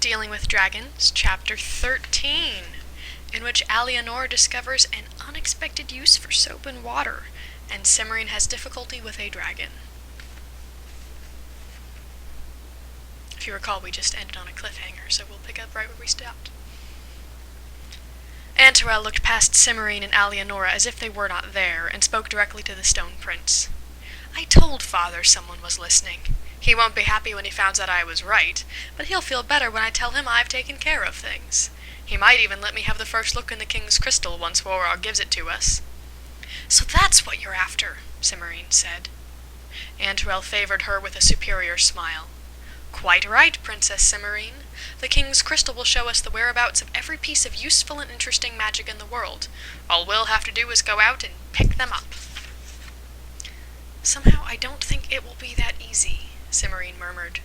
Dealing with Dragons, Chapter 13, in which Alianora discovers an unexpected use for soap and water, and Cimorene has difficulty with a dragon. If you recall, we just ended on a cliffhanger, so we'll pick up right where we stopped. Antarel looked past Cimorene and Alianora as if they were not there, and spoke directly to the Stone Prince. "I told Father someone was listening. He won't be happy when he finds out I was right, but he'll feel better when I tell him I've taken care of things. He might even let me have the first look in the King's crystal once Warog gives it to us." "So that's what you're after," Cimorene said. Antarel favored her with a superior smile. "Quite right, Princess Cimorene. The King's crystal will show us the whereabouts of every piece of useful and interesting magic in the world. All we'll have to do is go out and pick them up." "Somehow I don't think it will be that easy," Cimorene murmured.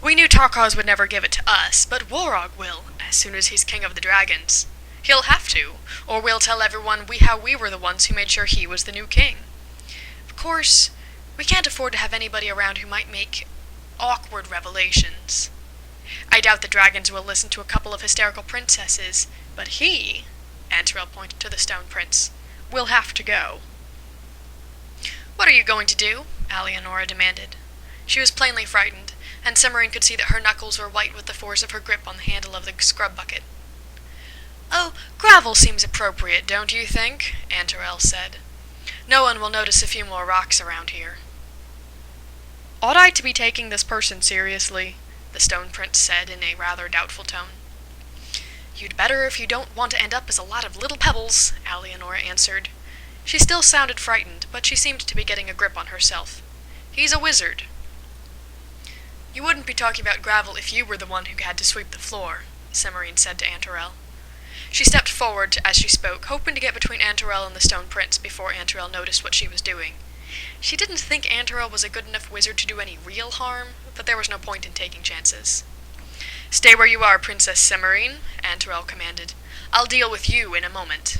"We knew Tarkaz would never give it to us, but Warog will, as soon as he's king of the dragons. He'll have to, or we'll tell everyone how we were the ones who made sure he was the new king. Of course, we can't afford to have anybody around who might make awkward revelations. I doubt the dragons will listen to a couple of hysterical princesses, but he," Antarel pointed to the Stone Prince, "will have to go." "What are you going to do?" Alianora demanded. She was plainly frightened, and Cimorene could see that her knuckles were white with the force of her grip on the handle of the scrub bucket. "Oh, gravel seems appropriate, don't you think?" Antarel said. "No one will notice a few more rocks around here." "Ought I to be taking this person seriously?" the Stone Prince said in a rather doubtful tone. "You'd better if you don't want to end up as a lot of little pebbles," Alianora answered. She still sounded frightened, but she seemed to be getting a grip on herself. "He's a wizard." "You wouldn't be talking about gravel if you were the one who had to sweep the floor," Cimorene said to Antarel. She stepped forward as she spoke, hoping to get between Antarel and the Stone Prince before Antarel noticed what she was doing. She didn't think Antarel was a good enough wizard to do any real harm, but there was no point in taking chances. "Stay where you are, Princess Cimorene," Antarel commanded. "I'll deal with you in a moment."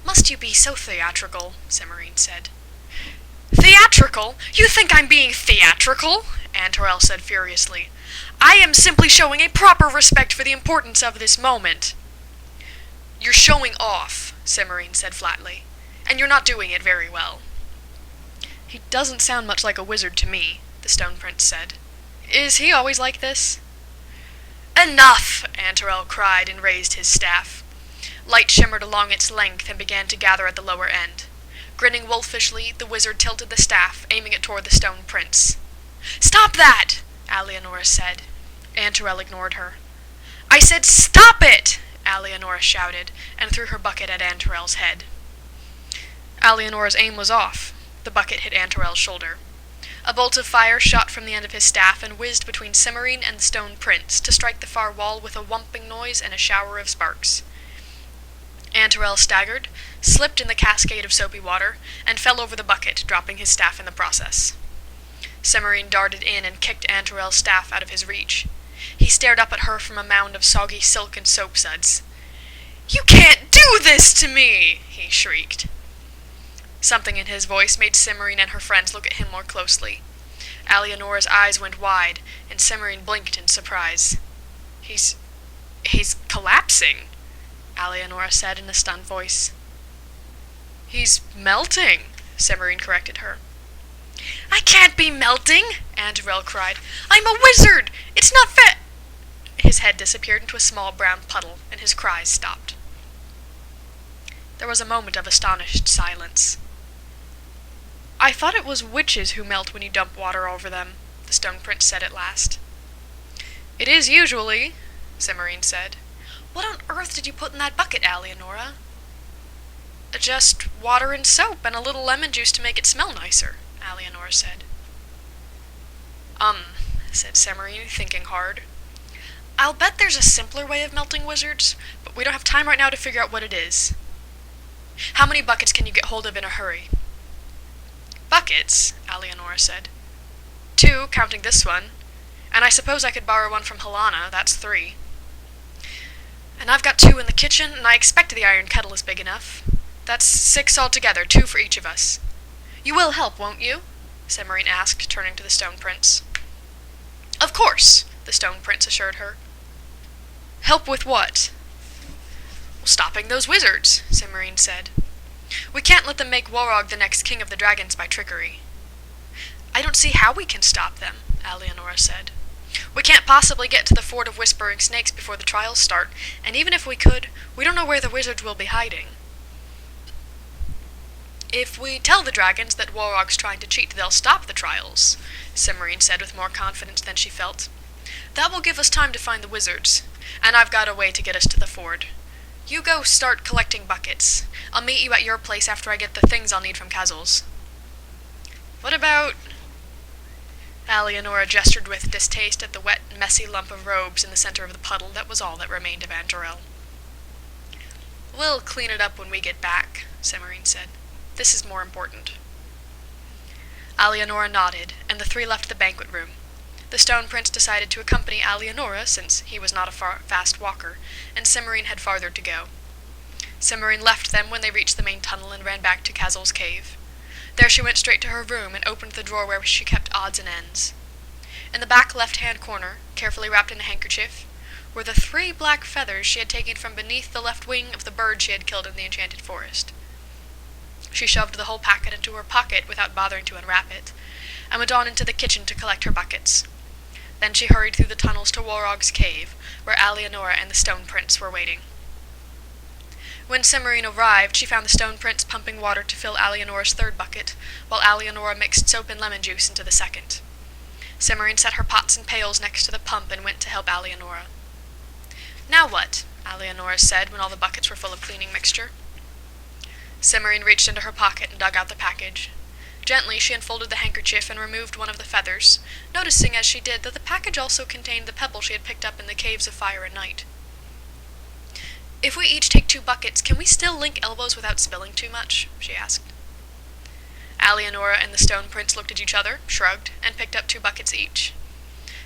"Must you be so theatrical?" Cimorene said. "Theatrical? You think I'm being theatrical?" Antarel said furiously. "I am simply showing a proper respect for the importance of this moment." "You're showing off," Cimorene said flatly, "and you're not doing it very well." "He doesn't sound much like a wizard to me," the Stone Prince said. "Is he always like this?" "Enough!" Antarel cried and raised his staff. Light shimmered along its length and began to gather at the lower end. Grinning wolfishly, the wizard tilted the staff, aiming it toward the Stone Prince. "Stop that!" Alianora said. Antarel ignored her. "I said stop it!" Alianora shouted, and threw her bucket at Antarel's head. Alianora's aim was off. The bucket hit Antarel's shoulder. A bolt of fire shot from the end of his staff and whizzed between Cimorene and the Stone Prince to strike the far wall with a whumping noise and a shower of sparks. Antarel staggered, slipped in the cascade of soapy water, and fell over the bucket, dropping his staff in the process. Cimorene darted in and kicked Antarel's staff out of his reach. He stared up at her from a mound of soggy silk and soap suds. "You can't do this to me!" he shrieked. Something in his voice made Cimorene and her friends look at him more closely. Alianora's eyes went wide, and Cimorene blinked in surprise. He's collapsing," Alianora said in a stunned voice. "He's melting," Cimorene corrected her. "I can't be melting!" Antarel cried. "I'm a wizard! It's not fair!" His head disappeared into a small brown puddle, and his cries stopped. There was a moment of astonished silence. "I thought it was witches who melt when you dump water over them," the Stone Prince said at last. "It is usually," Cimorene said. "What on earth did you put in that bucket, Alianora?" "Just water and soap and a little lemon juice to make it smell nicer," Alianora said. Said Cimorene, thinking hard. "I'll bet there's a simpler way of melting wizards, but we don't have time right now to figure out what it is. How many buckets can you get hold of in a hurry?" "Buckets?" Alianora said. "2, counting this one. And I suppose I could borrow one from Helena, that's 3. And I've got 2 in the kitchen, and I expect the iron kettle is big enough. That's 6 altogether, 2 for each of us. You will help, won't you?" Cimorene asked, turning to the Stone Prince. "Of course," the Stone Prince assured her. Help with what? Stopping those wizards, Cimorene said. We can't let them make Warog the next king of the dragons by trickery. I don't see how we can stop them, Alianora said. We can't possibly get to the Ford of Whispering Snakes before the trials start, and even if we could, we don't know where the wizards will be hiding. If we tell the dragons that Warog's trying to cheat, they'll stop the trials, Cimorene said with more confidence than she felt. That will give us time to find the wizards, and I've got a way to get us to the ford. You go start collecting buckets. I'll meet you at your place after I get the things I'll need from Cazzel's. What about... Alianora gestured with distaste at the wet, messy lump of robes in the center of the puddle that was all that remained of Andorel. We'll clean it up when we get back, Cimorene said. This is more important. Alianora nodded, and the three left the banquet room. The Stone Prince decided to accompany Alianora, since he was not a fast walker, and Cimorene had farther to go. Cimorene left them when they reached the main tunnel and ran back to Cazzel's cave. There she went straight to her room and opened the drawer where she kept odds and ends. In the back left-hand corner, carefully wrapped in a handkerchief, were the 3 black feathers she had taken from beneath the left wing of the bird she had killed in the enchanted forest. She shoved the whole packet into her pocket without bothering to unwrap it, and went on into the kitchen to collect her buckets. Then she hurried through the tunnels to Warog's cave, where Alianora and the Stone Prince were waiting. When Cimorene arrived, she found the Stone Prince pumping water to fill Alianora's 3rd bucket, while Alianora mixed soap and lemon juice into the 2nd. Cimorene set her pots and pails next to the pump and went to help Alianora. Now what? Alianora said when all the buckets were full of cleaning mixture. Cimorene reached into her pocket and dug out the package. Gently, she unfolded the handkerchief and removed one of the feathers, noticing as she did that the package also contained the pebble she had picked up in the caves of fire and night. If we each take 2 buckets, can we still link elbows without spilling too much? She asked. Alianora and the Stone Prince looked at each other, shrugged, and picked up 2 buckets each.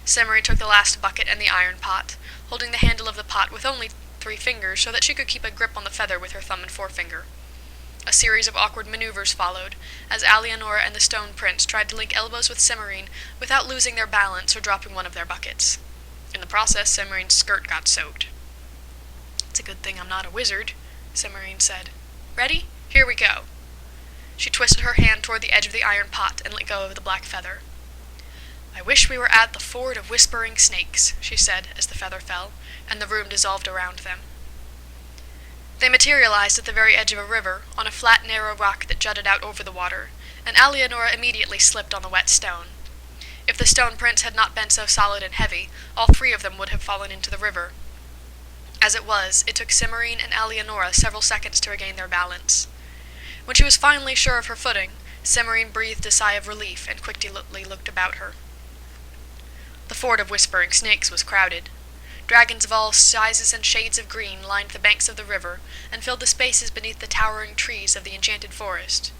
Cimorene took the last bucket and the iron pot, holding the handle of the pot with only 3 fingers so that she could keep a grip on the feather with her thumb and forefinger. A series of awkward maneuvers followed, as Alianora and the Stone Prince tried to link elbows with Cimorene without losing their balance or dropping one of their buckets. In the process, Cimorene's skirt got soaked. It's a good thing I'm not a wizard, Cimorene said. Ready? Here we go. She twisted her hand toward the edge of the iron pot and let go of the black feather. I wish we were at the Ford of Whispering Snakes, she said as the feather fell, and the room dissolved around them. They materialized at the very edge of a river, on a flat, narrow rock that jutted out over the water, and Alianora immediately slipped on the wet stone. If the Stone Prince had not been so solid and heavy, all 3 of them would have fallen into the river. As it was, it took Cimorene and Alianora several seconds to regain their balance. When she was finally sure of her footing, Cimorene breathed a sigh of relief and quickly looked about her. The Ford of Whispering Snakes was crowded. Dragons of all sizes and shades of green lined the banks of the river and filled the spaces beneath the towering trees of the enchanted forest.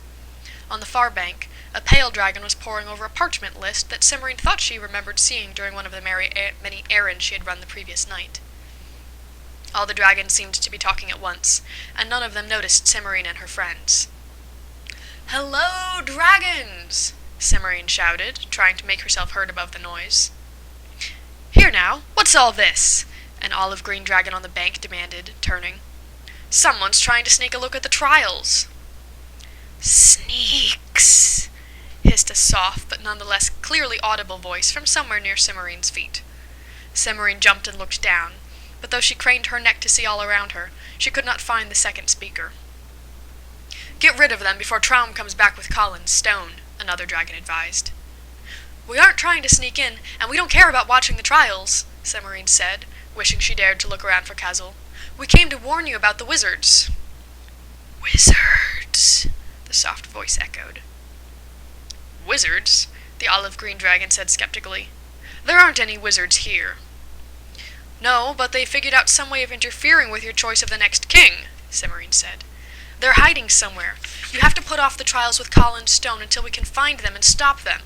On the far bank, a pale dragon was poring over a parchment list that Cimorene thought she remembered seeing during one of the many errands she had run the previous night. All the dragons seemed to be talking at once, and none of them noticed Cimorene and her friends. "Hello, dragons!" Cimorene shouted, trying to make herself heard above the noise. "Here now, what's all this?" an olive-green dragon on the bank demanded, turning. "Someone's trying to sneak a look at the trials." "Sneaks!" hissed a soft but nonetheless clearly audible voice from somewhere near Cimorene's feet. Cimorene jumped and looked down, but though she craned her neck to see all around her, she could not find the second speaker. "Get rid of them before Traum comes back with Colin's stone," another dragon advised. "We aren't trying to sneak in, and we don't care about watching the trials," Cimorene said, wishing she dared to look around for Cazzel. "We came to warn you about the wizards." "Wizards," the soft voice echoed. "Wizards?" the olive-green dragon said skeptically. "There aren't any wizards here." "No, but they figured out some way of interfering with your choice of the next king," Cimorene said. "They're hiding somewhere. You have to put off the trials with Colin's stone until we can find them and stop them.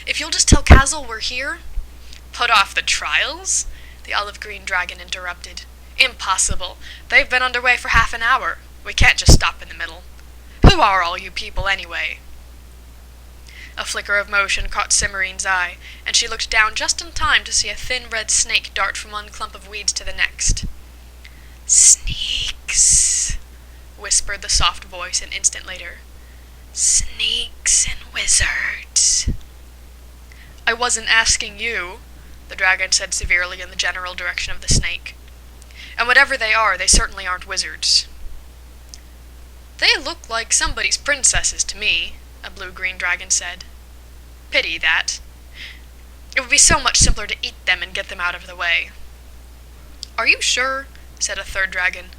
If you'll just tell Cazzel we're here—" "Put off the trials?" the olive-green dragon interrupted. "Impossible. They've been underway for half an hour. We can't just stop in the middle. Who are all you people, anyway?" A flicker of motion caught Cimorene's eye, and she looked down just in time to see a thin red snake dart from one clump of weeds to the next. "Sneaks," whispered the soft voice an instant later. "Sneaks and wizards." "I wasn't asking you," the dragon said severely in the general direction of the snake. "And whatever they are, they certainly aren't wizards." "They look like somebody's princesses to me," a blue-green dragon said. "Pity that. It would be so much simpler to eat them and get them out of the way." "Are you sure?" said a third dragon.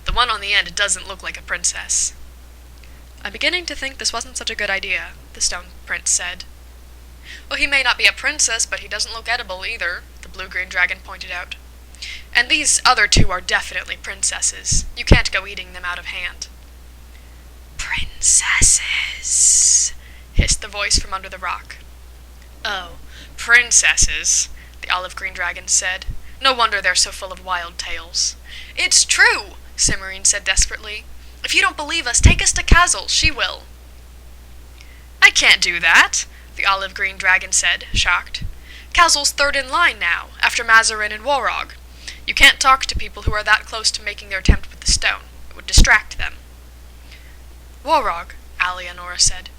"The one on the end doesn't look like a princess." "I'm beginning to think this wasn't such a good idea," the stone prince said. "Well, he may not be a princess, but he doesn't look edible either," the blue-green dragon pointed out. "And these other two are definitely princesses. You can't go eating them out of hand." "Princesses," hissed the voice from under the rock. "Oh, princesses," the olive-green dragon said. "No wonder they're so full of wild tales." "It's true," Cimorene said desperately. "If you don't believe us, take us to Kazal. She will." "I can't do that," the olive-green dragon said, shocked. "Kazal's third in line now, after Mazarin and Warog. You can't talk to people who are that close to making their attempt with the stone. It would distract them." "Warog," Alianora said.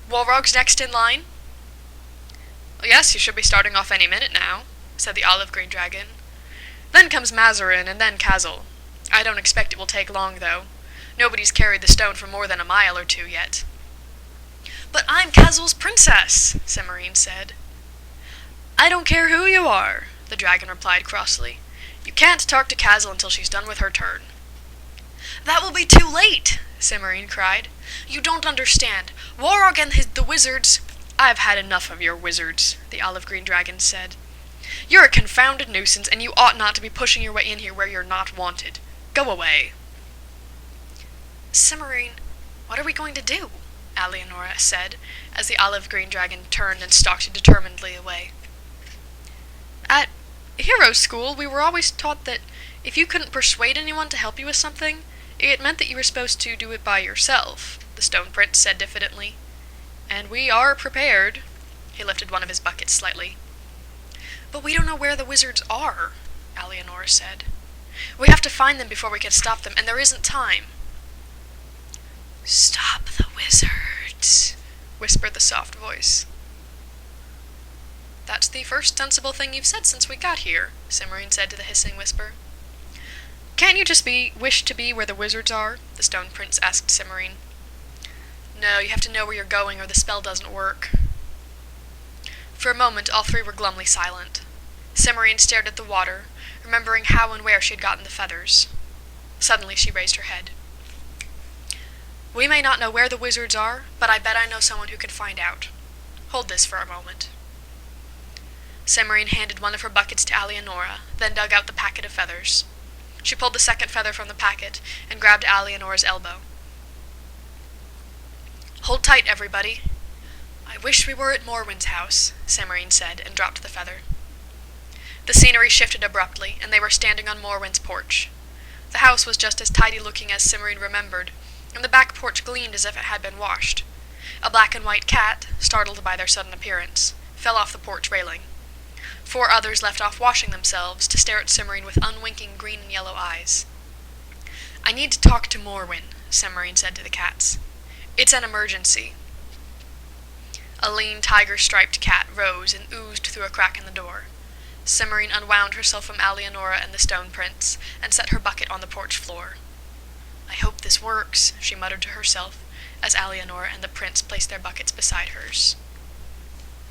"Warog's next in line?" "Well, yes, he should be starting off any minute now," said the olive-green dragon. "Then comes Mazarin, and then Kazal. I don't expect it will take long, though. Nobody's carried the stone for more than a mile or two yet." "But I'm Kazal's princess," Cimorene said. "I don't care who you are," the dragon replied crossly. "You can't talk to Kazal until she's done with her turn." "That will be too late," Cimorene cried. "You don't understand. Warog and the wizards—" "I've had enough of your wizards," the olive-green dragon said. "You're a confounded nuisance, and you ought not to be pushing your way in here where you're not wanted. Go away." "Cimorene, what are we going to do?" Alianora said, as the olive-green dragon turned and stalked determinedly away. "At Hero School, we were always taught that if you couldn't persuade anyone to help you with something, it meant that you were supposed to do it by yourself," the stone prince said diffidently. "And we are prepared." He lifted one of his buckets slightly. "But we don't know where the wizards are," Alianora said. "We have to find them before we can stop them, and there isn't time." "Stop the wizards," whispered the soft voice. "That's the first sensible thing you've said since we got here," Cimorene said to the hissing whisper. "Can't you just wish to be where the wizards are?" the stone prince asked Cimorene. "No, you have to know where you're going or the spell doesn't work." For a moment all three were glumly silent. Cimorene stared at the water, remembering how and where she had gotten the feathers. Suddenly she raised her head. "We may not know where the wizards are, but I bet I know someone who can find out. Hold this for a moment." Cimorene handed one of her buckets to Alianora, then dug out the packet of feathers. She pulled the second feather from the packet and grabbed Alianora's elbow. "Hold tight, everybody." "I wish we were at Morwen's house," Cimorene said, and dropped the feather. The scenery shifted abruptly, and they were standing on Morwen's porch. The house was just as tidy-looking as Cimorene remembered, and the back porch gleamed as if it had been washed. A black and white cat, startled by their sudden appearance, fell off the porch railing. 4 others left off washing themselves to stare at Cimorene with unwinking green and yellow eyes. "I need to talk to Morwen," Cimorene said to the cats. "It's an emergency." A lean tiger-striped cat rose and oozed through a crack in the door. Cimorene unwound herself from Alianora and the stone prince, and set her bucket on the porch floor. "I hope this works," she muttered to herself, as Alianora and the prince placed their buckets beside hers.